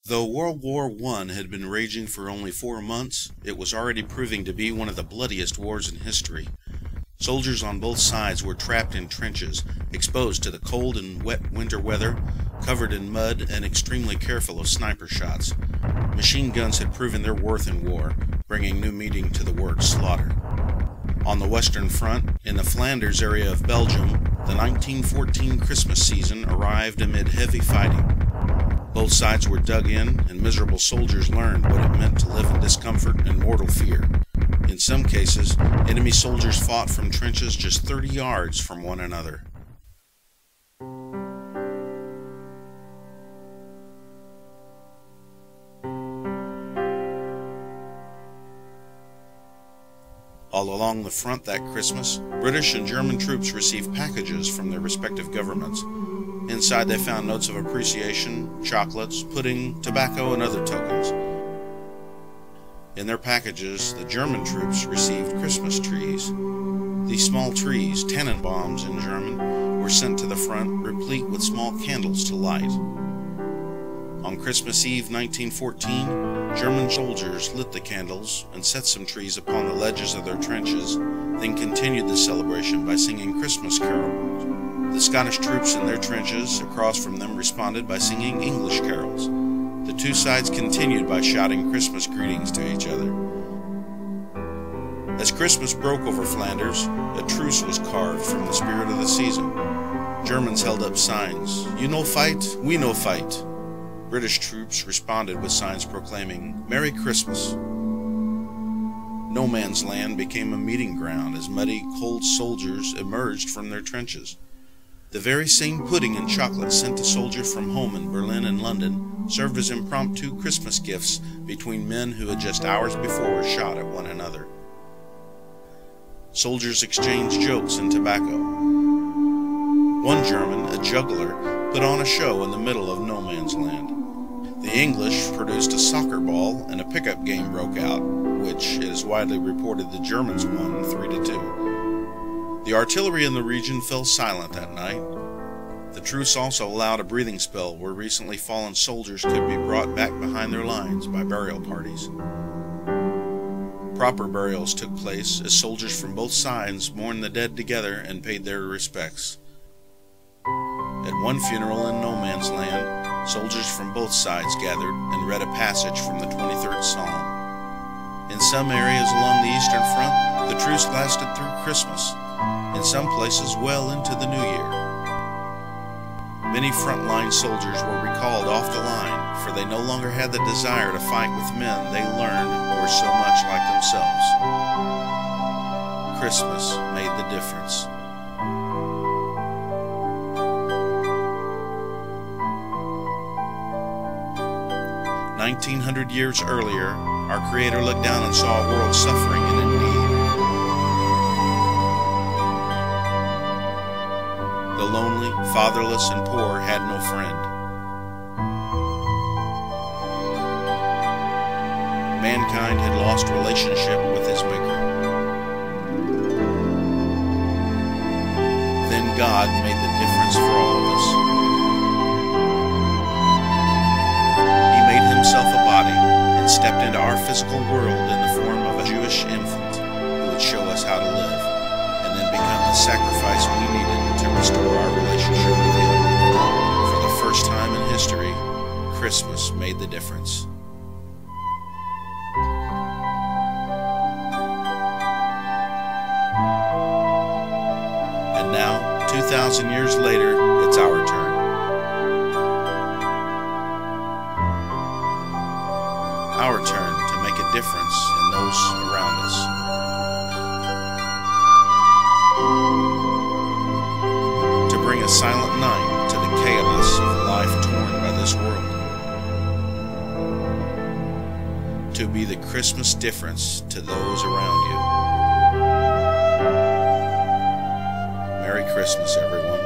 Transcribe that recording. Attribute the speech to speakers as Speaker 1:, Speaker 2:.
Speaker 1: Though World War I had been raging for only 4 months, it was already proving to be one of the bloodiest wars in history. Soldiers on both sides were trapped in trenches, exposed to the cold and wet winter weather, covered in mud, and extremely careful of sniper shots. Machine guns had proven their worth in war, bringing new meaning to the word slaughter. On the Western Front, in the Flanders area of Belgium, the 1914 Christmas season arrived amid heavy fighting. Both sides were dug in, and miserable soldiers learned what it meant to live in discomfort and mortal fear. In some cases, enemy soldiers fought from trenches just 30 yards from one another. All along the front that Christmas, British and German troops received packages from their respective governments. Inside they found notes of appreciation, chocolates, pudding, tobacco, and other tokens. In their packages, the German troops received Christmas trees. These small trees, Tannenbaums in German, were sent to the front, replete with small candles to light. On Christmas Eve 1914, German soldiers lit the candles and set some trees upon the ledges of their trenches, then continued the celebration by singing Christmas carols. The Scottish troops in their trenches across from them responded by singing English carols. The two sides continued by shouting Christmas greetings to each other. As Christmas broke over Flanders, a truce was carved from the spirit of the season. Germans held up signs, "You no fight, we no fight." British troops responded with signs proclaiming, "Merry Christmas." No Man's Land became a meeting ground as muddy, cold soldiers emerged from their trenches. The very same pudding and chocolate sent to soldiers from home in Berlin and London served as impromptu Christmas gifts between men who had just hours before shot at one another. Soldiers exchanged jokes and tobacco. One German, a juggler, put on a show in the middle of No Man's Land. The English produced a soccer ball and a pickup game broke out, which it is widely reported the Germans won 3-2. The artillery in the region fell silent that night. The truce also allowed a breathing spell where recently fallen soldiers could be brought back behind their lines by burial parties. Proper burials took place as soldiers from both sides mourned the dead together and paid their respects. At one funeral in No Man's Land, soldiers from both sides gathered and read a passage from the 23rd Psalm. In some areas along the Eastern Front, the truce lasted through Christmas, in some places well into the New Year. Many frontline soldiers were recalled off the line, for they no longer had the desire to fight with men they learned were so much like themselves. Christmas made the difference. 1900 years earlier, our Creator looked down and saw a world suffering and in need. The lonely, fatherless, and poor had no friend. Mankind had lost relationship with his Maker. Then God made the difference for all of us. Himself a body and stepped into our physical world in the form of a Jewish infant who would show us how to live and then become the sacrifice we needed to restore our relationship with Him. For the first time in history, Christmas made the difference. And now, 2,000 years later, it's our turn. Our turn to make a difference in those around us. To bring a silent night to the chaos of life torn by this world. To be the Christmas difference to those around you. Merry Christmas, everyone.